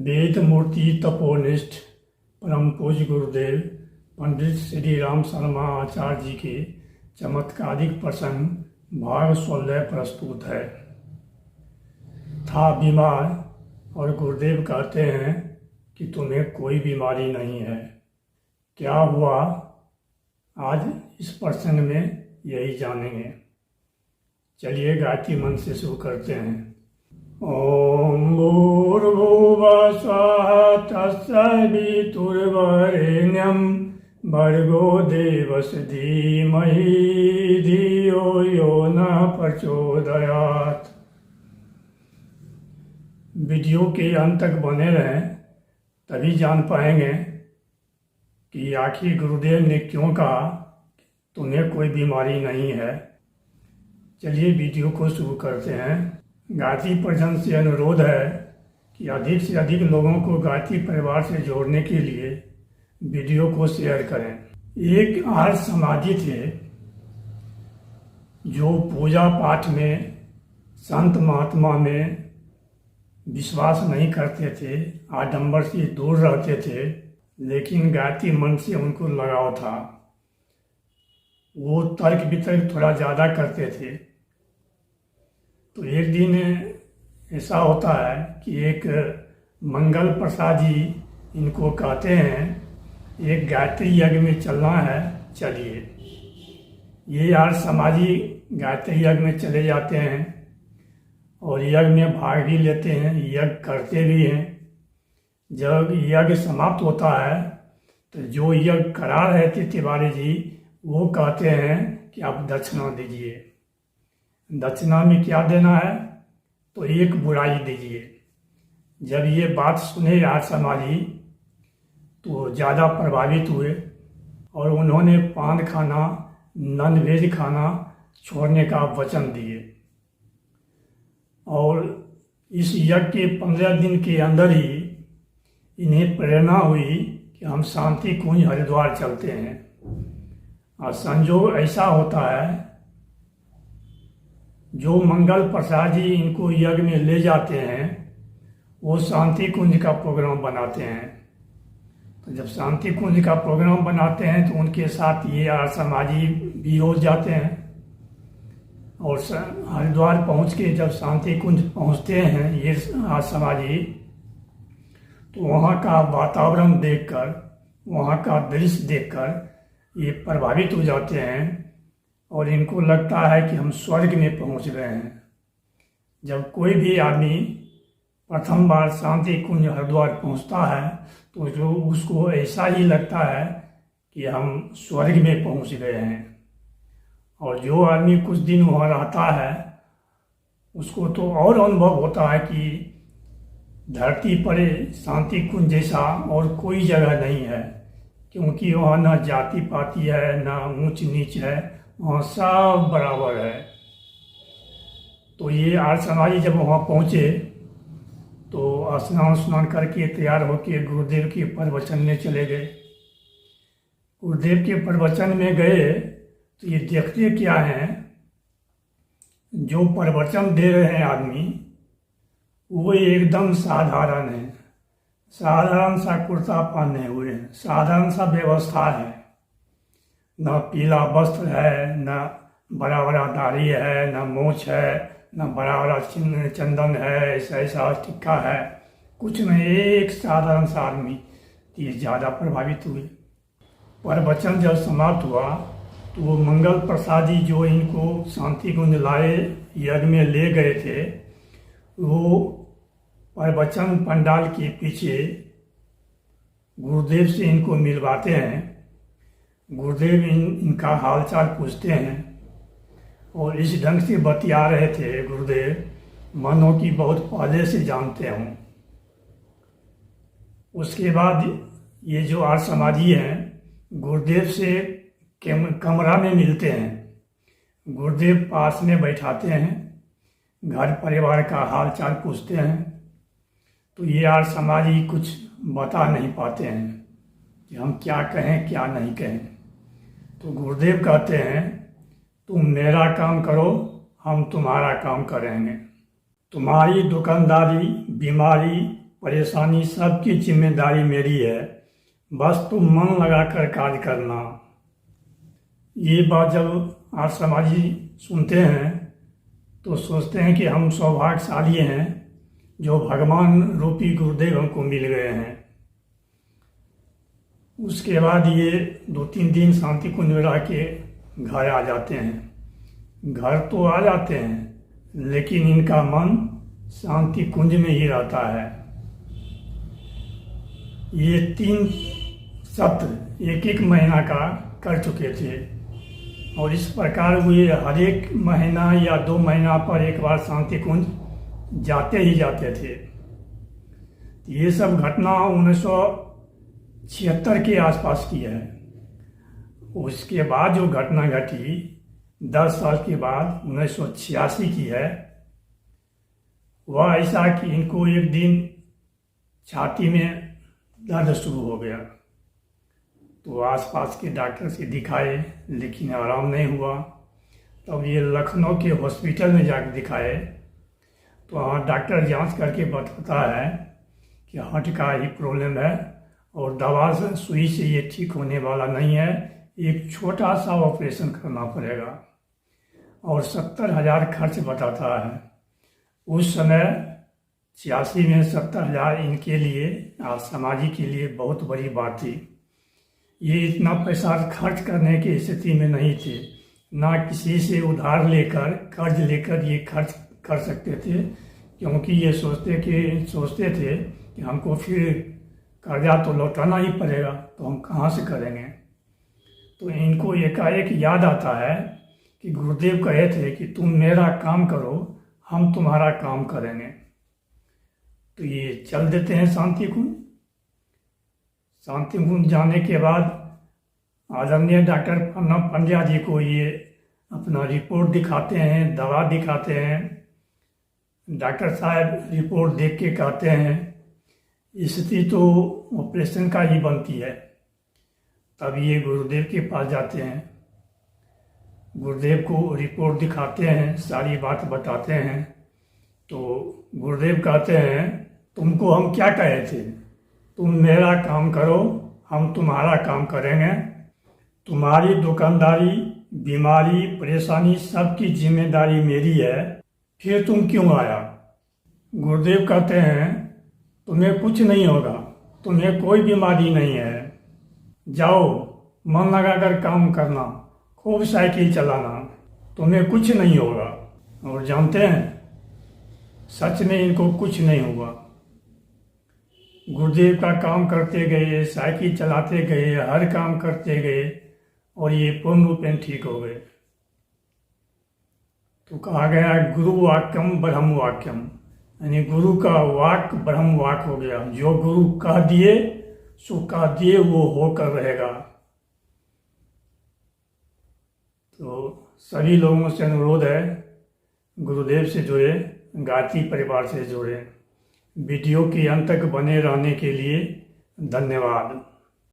वेद मूर्ति तपोनिष्ठ परम पूज्य गुरुदेव पंडित श्री राम शर्मा आचार्य जी के चमत्कारिक प्रसंग भाग 16 प्रस्तुत है। था बीमार और गुरुदेव कहते हैं कि तुम्हें कोई बीमारी नहीं है। क्या हुआ, आज इस प्रसंग में यही जानेंगे। चलिए गायत्री मंत्र से शुरू करते हैं। ओम भूर्भुवः स्वः तत्सवितुर्वरेण्यं भर्गो देवस्य धीमहि धियो यो नः प्रचोदयात्। वीडियो के अंत तक बने रहें, तभी जान पाएंगे कि आखिर गुरुदेव ने क्यों कहा तुम्हें कोई बीमारी नहीं है। चलिए वीडियो को शुरू करते हैं। गायत्री परिजन से अनुरोध है कि अधिक से अधिक लोगों को गायत्री परिवार से जोड़ने के लिए वीडियो को शेयर करें। एक आर्य समाजी थे जो पूजा पाठ में, संत महात्मा में विश्वास नहीं करते थे, आडंबर से दूर रहते थे, लेकिन गायत्री मंत्र से उनको लगाव था। वो तर्क वितर्क थोड़ा ज़्यादा करते थे। तो एक दिन ऐसा होता है कि एक मंगल प्रसाद जी इनको कहते हैं एक गायत्री यज्ञ में चलना है, चलिए। ये यार समाजी गायत्री यज्ञ में चले जाते हैं और यज्ञ में भाग भी लेते हैं, यज्ञ करते भी हैं। जब यज्ञ समाप्त होता है तो जो यज्ञ करा रहे थे तिवारी जी, वो कहते हैं कि आप दक्षिणा दीजिए। दक्षिणा में क्या देना है, तो एक बुराई दीजिए। जब ये बात सुने यार समाजी तो ज़्यादा प्रभावित हुए और उन्होंने पान खाना, नॉन वेज खाना छोड़ने का वचन दिए। और इस यज्ञ के 15 दिन के अंदर ही इन्हें प्रेरणा हुई कि हम शांति कुंज हरिद्वार चलते हैं। और संयोग ऐसा होता है, जो मंगल प्रसाद जी इनको यज्ञ में ले जाते हैं वो शांति कुंज का प्रोग्राम बनाते हैं। तो जब शांति कुंज का प्रोग्राम बनाते हैं तो उनके साथ ये आर्य समाजी भी हो जाते हैं। और हरिद्वार पहुंच के जब शांति कुंज पहुंचते हैं ये आर्य समाजी, तो वहाँ का वातावरण देखकर, वहाँ का दृश्य देखकर ये प्रभावित हो जाते हैं और इनको लगता है कि हम स्वर्ग में पहुंच गए हैं। जब कोई भी आदमी प्रथम बार शांति कुंज हरिद्वार पहुंचता है तो उसको ऐसा ही लगता है कि हम स्वर्ग में पहुंच गए हैं। और जो आदमी कुछ दिन वहाँ रहता है उसको तो और अनुभव होता है कि धरती पर शांति कुंज जैसा और कोई जगह नहीं है, क्योंकि वहाँ न जाति पाति है, न ऊंच नीच है, वहाँ सब बराबर है। तो ये आर्य समाजी जब वहाँ पहुँचे तो स्नान करके तैयार होकर गुरुदेव के प्रवचन में चले गए। गुरुदेव के प्रवचन में गए तो ये देखते क्या हैं, जो प्रवचन दे रहे हैं आदमी वो एकदम साधारण है, साधारण सा कुर्ता पहने हुए हैं, साधारण सा व्यवस्था है, न पीला वस्त्र है, न बड़ा बड़ा दाढ़ी है, न मूछ है, न बड़ा बड़ा चंदन है, ऐसा ऐसा टिक्का है, कुछ नहीं, एक साधारण सा आदमी। ये ज़्यादा प्रभावित हुए। प्रवचन जब समाप्त हुआ तो वो मंगल प्रसाद जी जो इनको शांति कुंज लाए यज्ञ में ले गए थे, वो प्रवचन पंडाल के पीछे गुरुदेव से इनको मिलवाते हैं। गुरुदेव इनका हालचाल पूछते हैं और इस ढंग से बतिया रहे थे गुरुदेव मानो कि बहुत पहले से जानते हों। उसके बाद ये जो आर्य समाजी हैं गुरुदेव से कमरा में मिलते हैं, गुरुदेव पास में बैठाते हैं, घर परिवार का हालचाल पूछते हैं। तो ये आर्य समाजी कुछ बता नहीं पाते हैं कि हम क्या कहें क्या नहीं कहें। तो गुरुदेव कहते हैं तुम मेरा काम करो, हम तुम्हारा काम करेंगे। तुम्हारी दुकानदारी, बीमारी, परेशानी सबकी जिम्मेदारी मेरी है, बस तुम मन लगाकर कार्य करना। ये बात जब आज समाजी सुनते हैं तो सोचते हैं कि हम सौभाग्यशाली हैं जो भगवान रूपी गुरुदेव हमको मिल गए हैं। उसके बाद ये 2-3 दिन शांति कुंज में रह के घर आ जाते हैं। घर तो आ जाते हैं लेकिन इनका मन शांति कुंज में ही रहता है। ये 3 सत्र 1-1 महीना का कर चुके थे और इस प्रकार वे हर एक महीना या 2 महीना पर एक बार शांति कुंज जाते ही जाते थे। ये सब घटना 1976 के आसपास की है। उसके बाद जो घटना घटी 10 साल के बाद 1986 की है। वह ऐसा कि इनको एक दिन छाती में दर्द शुरू हो गया तो आसपास के डॉक्टर से दिखाए लेकिन आराम नहीं हुआ। तब ये लखनऊ के हॉस्पिटल में जाकर दिखाए तो वहाँ डॉक्टर जांच करके बताता है कि हार्ट का ही प्रॉब्लम है और दवा से सुई से ये ठीक होने वाला नहीं है, एक छोटा सा ऑपरेशन करना पड़ेगा और 70,000 खर्च बताता है। उस समय 86 में 70,000 इनके लिए आज समाजी के लिए बहुत बड़ी बात थी। ये इतना पैसा खर्च करने की स्थिति में नहीं थे, ना किसी से उधार लेकर कर्ज लेकर ये खर्च कर सकते थे, क्योंकि ये सोचते थे कि हमको फिर कर्जा तो लौटाना ही पड़ेगा, तो हम कहाँ से करेंगे। तो इनको एकाएक याद आता है कि गुरुदेव कहे थे कि तुम मेरा काम करो, हम तुम्हारा काम करेंगे। तो ये चल देते हैं शांति कुंज। शांति कुंज जाने के बाद आदरणीय डॉक्टर प्रणब पंड्या जी को ये अपना रिपोर्ट दिखाते हैं, दवा दिखाते हैं। डॉक्टर साहब रिपोर्ट देख के कहते हैं स्थिति तो ऑपरेशन का ही बनती है। तब ये गुरुदेव के पास जाते हैं, गुरुदेव को रिपोर्ट दिखाते हैं, सारी बात बताते हैं। तो गुरुदेव कहते हैं तुमको हम क्या कहे थे, तुम मेरा काम करो, हम तुम्हारा काम करेंगे। तुम्हारी दुकानदारी, बीमारी, परेशानी सबकी जिम्मेदारी मेरी है, फिर तुम क्यों आया। गुरुदेव कहते हैं तुम्हें कुछ नहीं होगा, तुम्हें कोई बीमारी नहीं है, जाओ मन लगाकर काम करना, खूब साइकिल चलाना, तुम्हें कुछ नहीं होगा। और जानते हैं सच में इनको कुछ नहीं हुआ। गुरुदेव का काम करते गए, साइकिल चलाते गए, हर काम करते गए और ये पूर्ण रूप में ठीक हो गए। तो कहा गया गुरु वाक्यम ब्रह्म वाक्यम, यानी गुरु का वाक ब्रह्म वाक हो गया। जो गुरु कह दिए सो कह दिए, वो होकर रहेगा। तो सभी लोगों से अनुरोध है गुरुदेव से जुड़े, गायत्री परिवार से जुड़े। वीडियो के अंत तक बने रहने के लिए धन्यवाद।